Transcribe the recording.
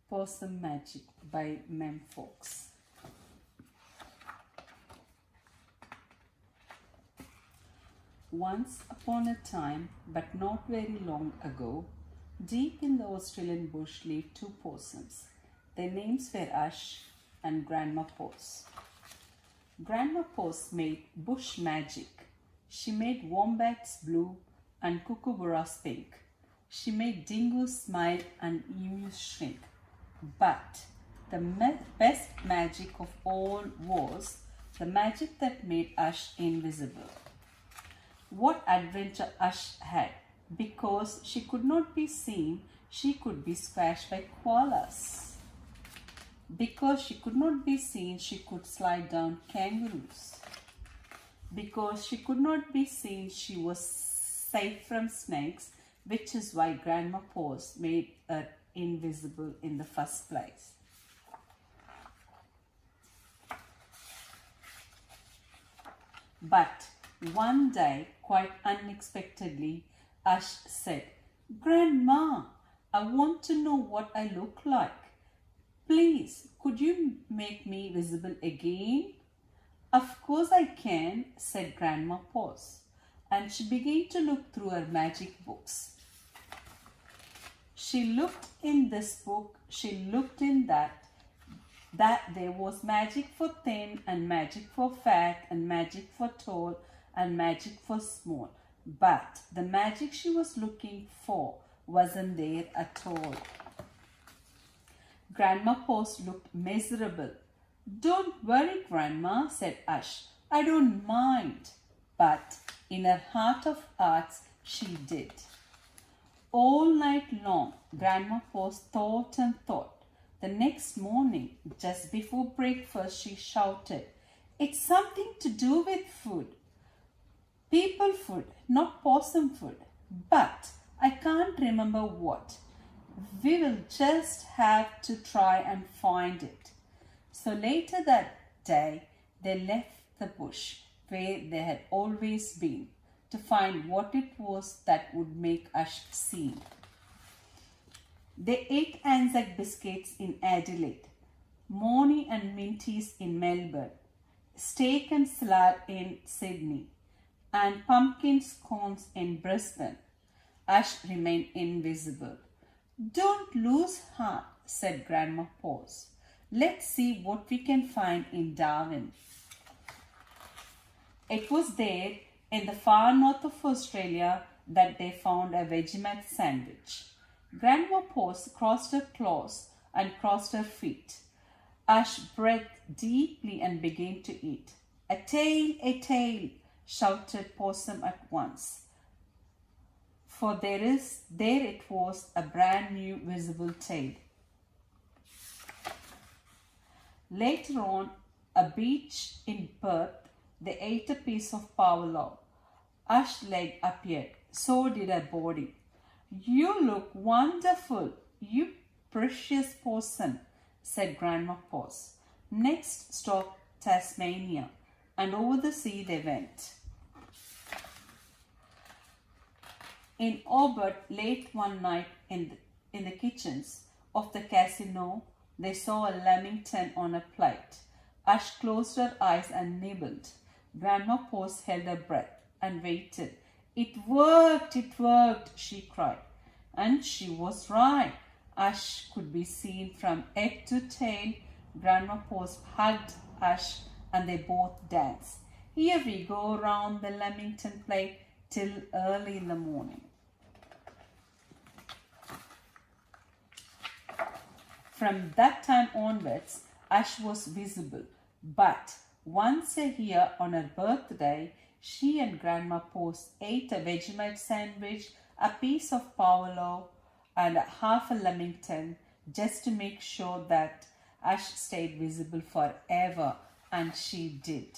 Possum Magic by Mem Fox. Once upon a time, but not very long ago, deep in the Australian bush lived two possums. Their names were Ash and Grandma Poss. Grandma Poss made bush magic. She made wombats blue and kookaburras pink. She made dingoes smile and emus shrink. But the best magic of all was the magic that made Ash invisible. What adventure Ash had! Because she could not be seen, she could be squashed by koalas. Because she could not be seen, she could slide down kangaroos. Because she could not be seen, she was safe from snakes, which is why Grandma Poss made her invisible in the first place. But one day, quite unexpectedly, Ash said, "Grandma, I want to know what I look like. Please, could you make me visible again?" "Of course I can," said Grandma Poss, and she began to look through her magic books. She looked in this book, she looked in that there was magic for thin and magic for fat and magic for tall and magic for small. But the magic she was looking for wasn't there at all. Grandma Poss looked miserable. "Don't worry, Grandma," said Ash. "I don't mind." But in her heart of hearts, she did. All night long, Grandma Poss thought and thought. The next morning, just before breakfast, she shouted, "It's something to do with food. People food, not possum food. But I can't remember what. We will just have to try and find it." So later that day, they left the bush where they had always been to find what it was that would make Ash seen. They ate Anzac biscuits in Adelaide, Mornie and Minties in Melbourne, steak and salad in Sydney, and pumpkin scones in Brisbane. Ash remained invisible. "Don't lose heart," said Grandma Poss. "Let's see what we can find in Darwin." It was there in the far north of Australia that they found a Vegemite sandwich. Grandma Poss crossed her claws and crossed her feet. Ash breathed deeply and began to eat. A tail, shouted Possum at once. For there it was, a brand new visible tail. Later on, a beach in Perth, they ate a piece of pavlov. Ash's leg appeared. So did her body. "You look wonderful, you precious possum," said Grandma Poss. Next stop, Tasmania, and over the sea they went. In Hobart, late one night in the kitchens of the casino, they saw a lamington on a plate. Ash closed her eyes and nibbled. Grandma Poss held her breath and waited. "It worked," she cried. And she was right. Ash could be seen from head to tail. Grandma Poss hugged Ash and they both danced. "Here we go round the lamington plate till early in the morning." From that time onwards, Ash was visible. But once a year on her birthday, she and Grandma Poss ate a Vegemite sandwich, a piece of pavlov, and half a lamington, just to make sure that Ash stayed visible forever, and she did.